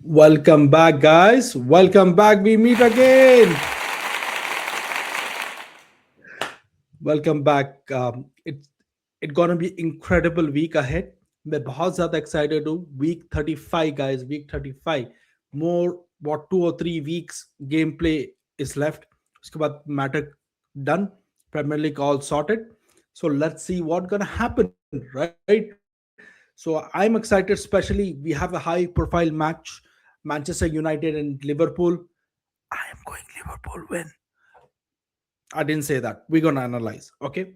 Welcome back, guys. Welcome back. We meet again. Welcome back. It's gonna be incredible week ahead. मैं बहुत ज़्यादा excited हूँ. Week 35, guys. Week 35. More what 2 or 3 weeks gameplay is left. उसके बाद matter done. Premier League all sorted. So let's see what's gonna happen, right? So I'm excited. Especially we have a high profile match. Manchester United and Liverpool. I am going Liverpool win. I didn't say that. We're gonna analyze. Okay,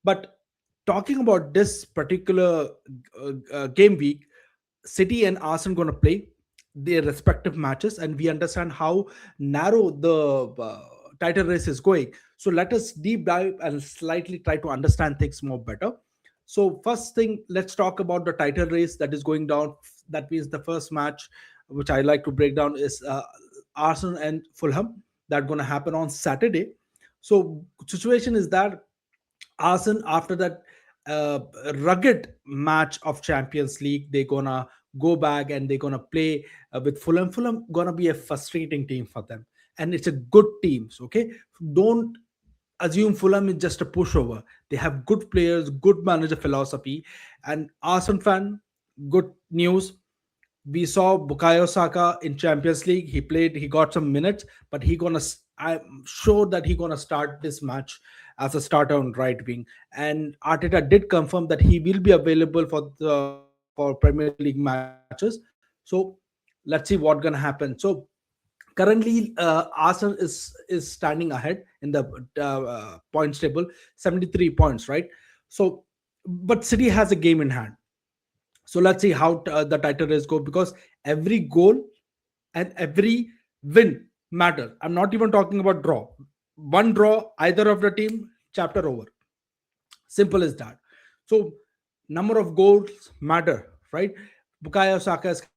but talking about this particular game week, City and Arsenal gonna play their respective matches, and we understand how narrow the title race is going. So let us deep dive and slightly try to understand things more better. So first thing, let's talk about the title race that is going down. That means the first match, which I like to break down, is Arsenal and Fulham. That gonna happen on Saturday. So situation is that Arsenal, after that uh, rugged match of Champions League, they're gonna go back and they're gonna play with Fulham. Fulham gonna be a frustrating team for them, and it's a good team. Okay, don't assume Fulham is just a pushover. They have good players, good manager philosophy, and Arsenal fan. Good news, we saw Bukayo Saka in Champions League. He played, he got some minutes, but I'm sure that he gonna start this match as a starter on right wing. And Arteta did confirm that he will be available for Premier League matches. So let's see what's gonna happen. So currently, Arsenal is standing ahead in the points table, 73 points, right? So, but City has a game in hand. So let's see how the title race go, because every goal and every win matter. I'm not even talking about draw. One draw, either of the team, chapter over. Simple as that. So number of goals matter, right? Bukayo Saka is coming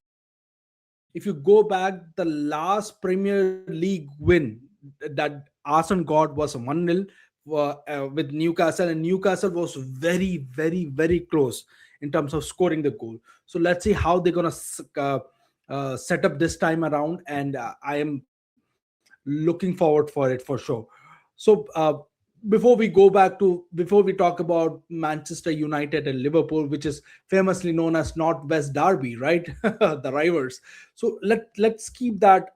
in. If you go back, the last Premier League win that Arsenal got was 1-0 with Newcastle, and Newcastle was very, very, very close in terms of scoring the goal. So let's see how they're gonna set up this time around, and I am looking forward for it for sure. So before we talk about Manchester United and Liverpool, which is famously known as Northwest Derby, right? The rivals. So let's keep that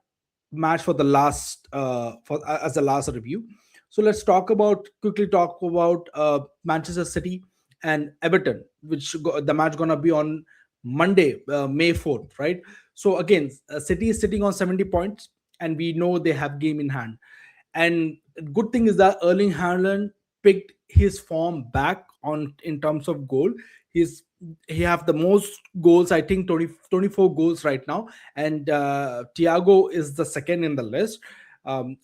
match for the last for as the last review. So let's quickly talk about Manchester City and Everton, the match gonna be on Monday, May 4th, right? So again, City is sitting on 70 points, and we know they have game in hand. And good thing is that Erling Haaland picked his form back on in terms of goal. He's he have the most goals, I think 24 goals right now, and Thiago is the second in the list, and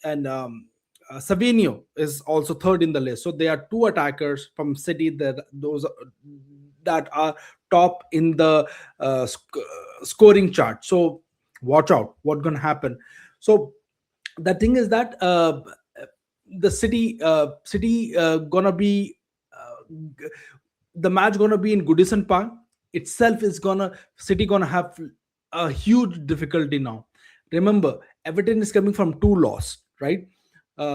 Savinho is also third in the list. So there are two attackers from City that are top in the scoring chart. So watch out, what's gonna happen. So the thing is that the city gonna be g- the match gonna be in Goodison Park itself. Is gonna City gonna have a huge difficulty now. Remember, Everton is coming from two loss, right?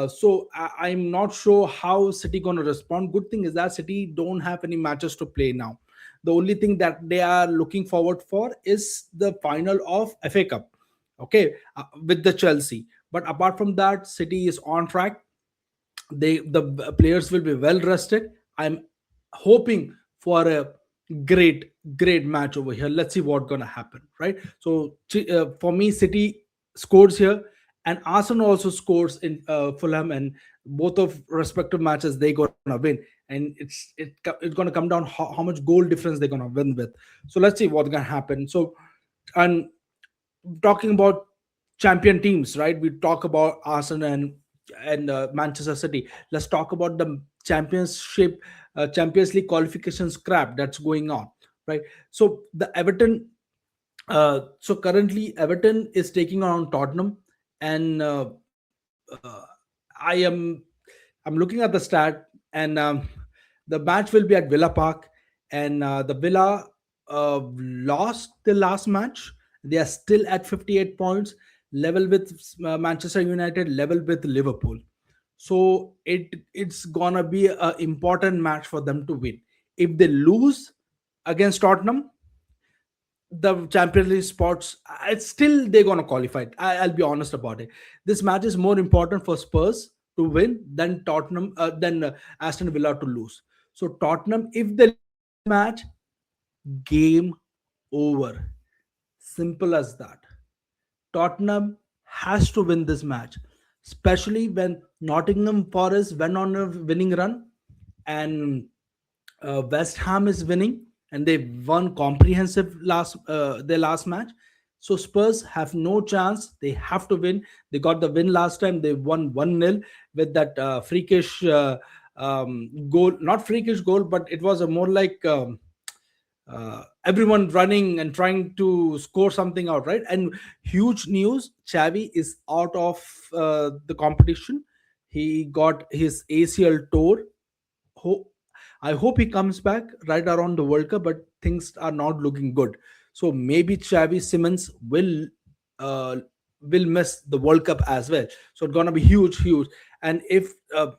So I'm not sure how City gonna respond. Good thing is that City don't have any matches to play now. The only thing that they are looking forward for is the final of FA Cup, okay, with the Chelsea. But apart from that, City is on track. The players will be well rested. I'm hoping for a great match over here. Let's see what's gonna happen, right? So for me, City scores here, and Arsenal also scores in Fulham, and both of respective matches they gonna win. And it's gonna come down how much goal difference they're gonna win with. So let's see what's gonna happen. So, and talking about champion teams, right? We talk about Arsenal and Manchester City. Let's talk about the Champions League qualification scrap that's going on, right? So the Everton. So currently Everton is taking on Tottenham, and uh, I am I'm looking at the stat, and the match will be at Villa Park, and the Villa lost the last match. They are still at 58 points, level with Manchester United, level with Liverpool. So it's gonna be an important match for them to win. If they lose against Tottenham, the Champions League spots, it's still they're gonna qualify. I'll be honest about it. This match is more important for Spurs to win than Aston Villa to lose. So Tottenham, if they lose this match, game over. Simple as that. Tottenham has to win this match, especially when Nottingham Forest went on a winning run and West Ham is winning and they won comprehensive their last match. So Spurs have no chance. They have to win. They got the win last time. They won 1-0 with that freakish goal. Not freakish goal, but it was a more like everyone running and trying to score something out, right? And huge news: Xavi is out of the competition. He got his ACL tore. Ho- I hope he comes back right around the World Cup, but things are not looking good. So maybe Xavi Simmons uh, will miss the World Cup as well. So it's gonna be huge, huge. And if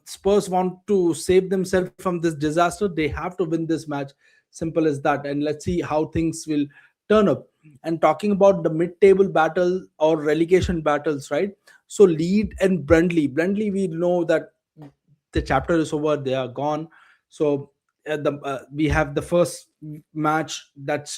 Spurs want to save themselves from this disaster, they have to win this match. Simple as that. And let's see how things will turn up. And talking about the mid-table battle or relegation battles, right? So Leeds and Brentley, we know that the chapter is over, they are gone. So we have the first match that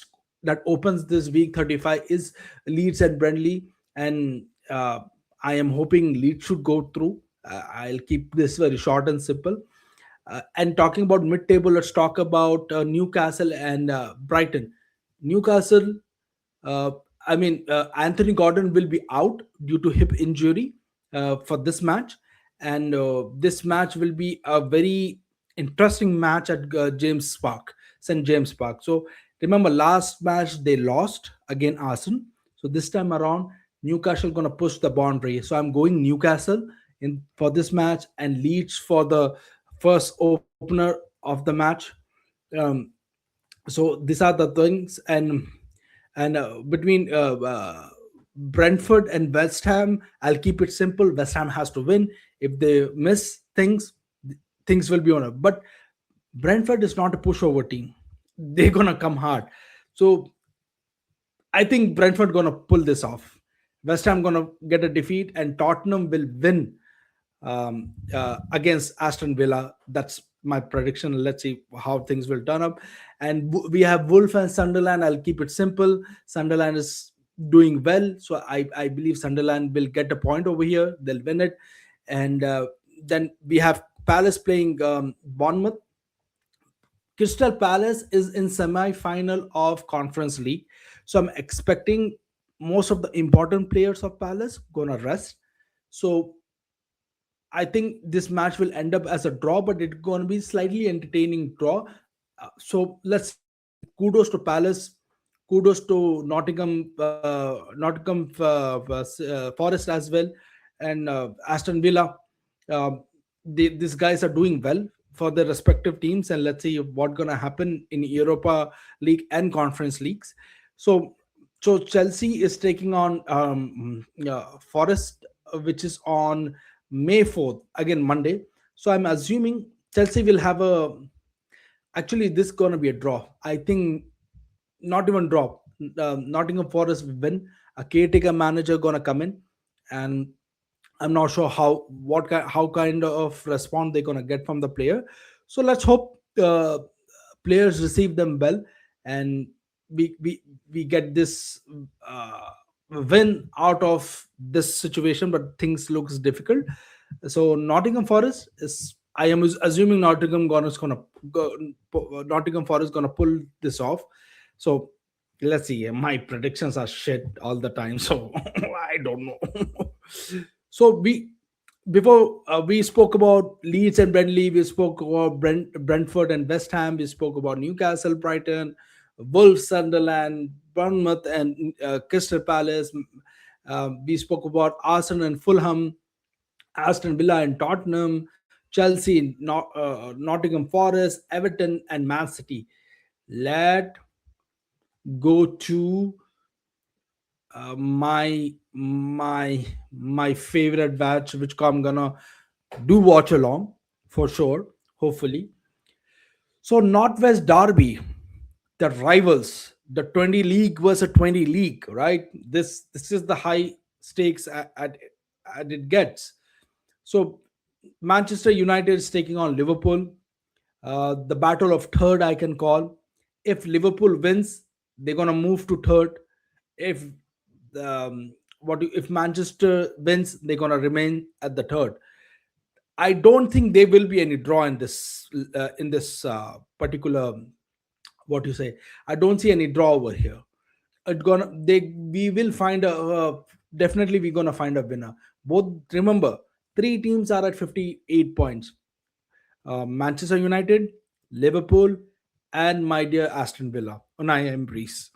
opens this week 35 is Leeds and Brentley. And I am hoping Leeds should go through. I'll keep this very short and simple. And talking about mid-table, let's talk about Newcastle and Brighton. Newcastle, uh, Anthony Gordon will be out due to hip injury for this match, and this match will be a very interesting match at St James Park. So remember, last match they lost again Arsenal. So this time around, Newcastle gonna push the boundary. So I'm going Newcastle in for this match and Leeds for the first opener of the match. Um, so these are the things. And between Brentford and West Ham, I'll keep it simple. West Ham has to win. If they miss things, things will be on. But Brentford is not a pushover team. They're gonna come hard. So I think Brentford gonna pull this off. West Ham gonna get a defeat, and Tottenham will win against Aston Villa. That's my prediction. Let's see how things will turn up. And we have Wolf and Sunderland. I'll keep it simple. Sunderland is doing well, so I believe Sunderland will get a point over here. They'll win it. And then we have Palace playing Bournemouth. Crystal Palace is in semi-final of Conference League, so I'm expecting most of the important players of Palace gonna rest. So I think this match will end up as a draw, but it's going to be slightly entertaining draw. So let's see. Kudos to Palace. Kudos to Nottingham Forest as well, and Aston Villa. These guys are doing well for their respective teams, and let's see what's going to happen in Europa League and Conference leagues. So, so Chelsea is taking on Forest, which is on May 4th, again Monday. So I'm assuming Chelsea will have a. Actually, this is going to be a draw. I think not even draw. Nottingham Forest will win. A caretaker manager gonna come in, and I'm not sure how kind of response they're gonna get from the player. So let's hope players receive them well, and we get this win out of this situation. But things looks difficult. So Nottingham Forest is. I am assuming Nottingham Forest gonna pull this off. So let's see. My predictions are shit all the time, so I don't know. So before we spoke about Leeds and Burnley, we spoke about Brentford and West Ham, we spoke about Newcastle, Brighton, Wolves, Sunderland, Bournemouth, and Crystal Palace. We spoke about Arsenal and Fulham, Aston Villa and Tottenham, Chelsea, Nottingham Forest, Everton, and Man City. Let go to my favorite batch, which I'm gonna do watch along for sure. Hopefully, so Northwest Derby, the rivals, the 20 league versus 20 league, right? This is the high stakes at it gets. So Manchester United is taking on Liverpool. The battle of third, I can call. If Liverpool wins, they're gonna move to third. If if Manchester wins, they're gonna remain at the third. I don't think there will be any draw in this particular, what you say. I don't see any draw over here. It gonna they We will find a definitely we're gonna find a winner. Both, remember, three teams are at 58 points: Manchester United, Liverpool, and my dear Aston Villa. And I am Breeze.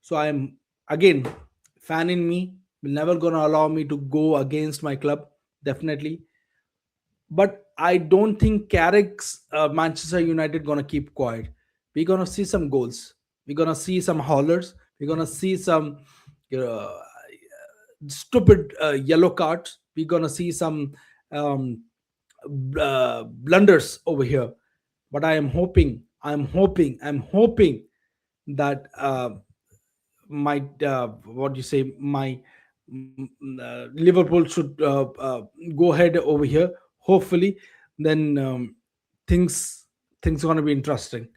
So I am, again, fan in me will never gonna allow me to go against my club. Definitely, but I don't think Carrick's Manchester United gonna keep quiet. We're gonna see some goals. We're gonna see some haulers. We're gonna see some uh, stupid yellow cards. We're gonna see some um, blunders over here. But I'm hoping that my what do you say, my Liverpool should go ahead over here. Hopefully, then things gonna be interesting.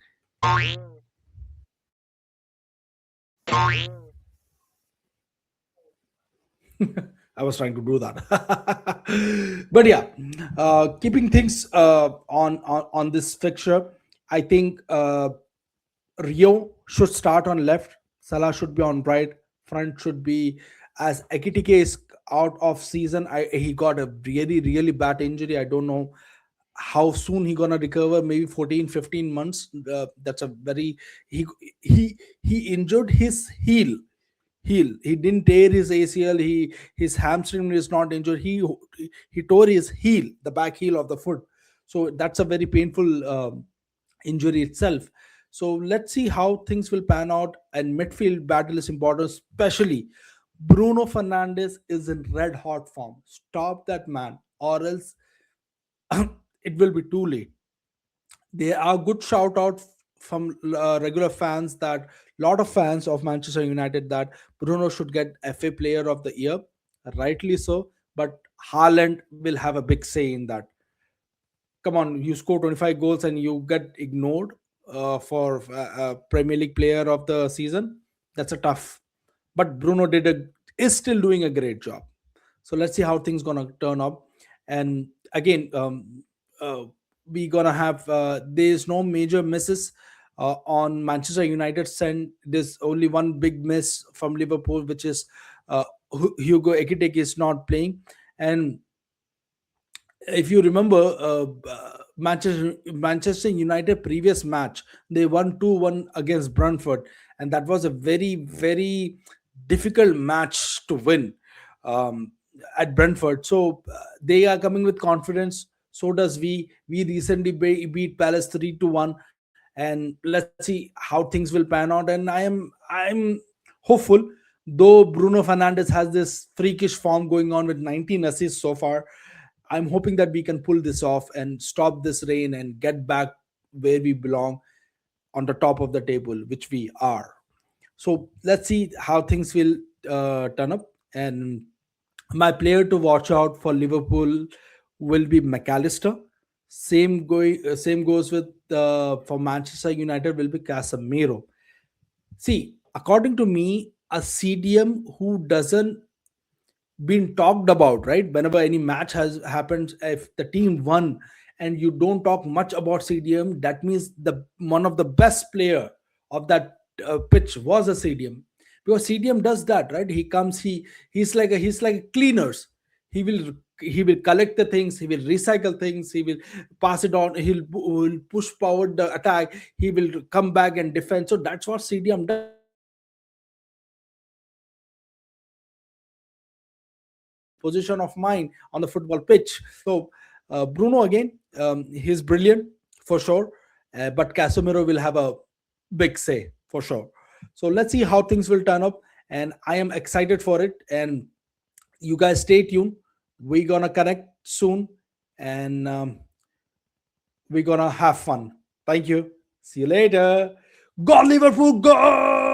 I was trying to do that, but yeah, keeping things on this fixture, I think Rio should start on left. Salah should be on right. Front should be, as Ekitike is out of season. He got a really bad injury. I don't know how soon he gonna recover. Maybe 14-15 months. That's a very, he he injured his heel. He didn't tear his ACL. His hamstring is not injured. He tore his heel, the back heel of the foot. So that's a very painful injury itself. So let's see how things will pan out. And midfield battle is important, especially Bruno Fernandes is in red hot form. Stop that man, or else it will be too late. There are good shout out from regular fans, that lot of fans of Manchester United, that Bruno should get FA Player of the Year, rightly so. But Haaland will have a big say in that. Come on, you score 25 goals and you get ignored for Premier League Player of the Season. That's a tough. But Bruno is still doing a great job. So let's see how things gonna turn up. And again, uh, we gonna have there's no major misses on Manchester United send. There's only one big miss from Liverpool, which is Hugo Ekitike is not playing. And if you remember, Manchester United previous match, they won 2-1 against Brentford, and that was a very difficult match to win um, at Brentford. So they are coming with confidence. So does we recently beat Palace 3-1, and let's see how things will pan out. And I'm hopeful, though Bruno Fernandes has this freakish form going on with 19 assists so far. I'm hoping that we can pull this off and stop this rain and get back where we belong, on the top of the table, which we are. So let's see how things will turn up. And my player to watch out for Liverpool will be McAllister. Same goes with for Manchester United will be Casemiro. See, according to me, a CDM who doesn't been talked about, right? Whenever any match has happened, if the team won and you don't talk much about CDM, that means the one of the best player of that pitch was a CDM. Because CDM does that, right? He comes, he's like a cleaners. He will collect the things, he will recycle things, he will pass it on, will push forward the attack, he will come back and defend. So that's what CDM does. He has this position of mind on the football pitch. So Bruno again, he's brilliant for sure, but Casemiro will have a big say for sure. So let's see how things will turn up. and I am excited for it. And you guys stay tuned. We're gonna connect soon, and we're gonna have fun. Thank you. See you later. Go Liverpool, go!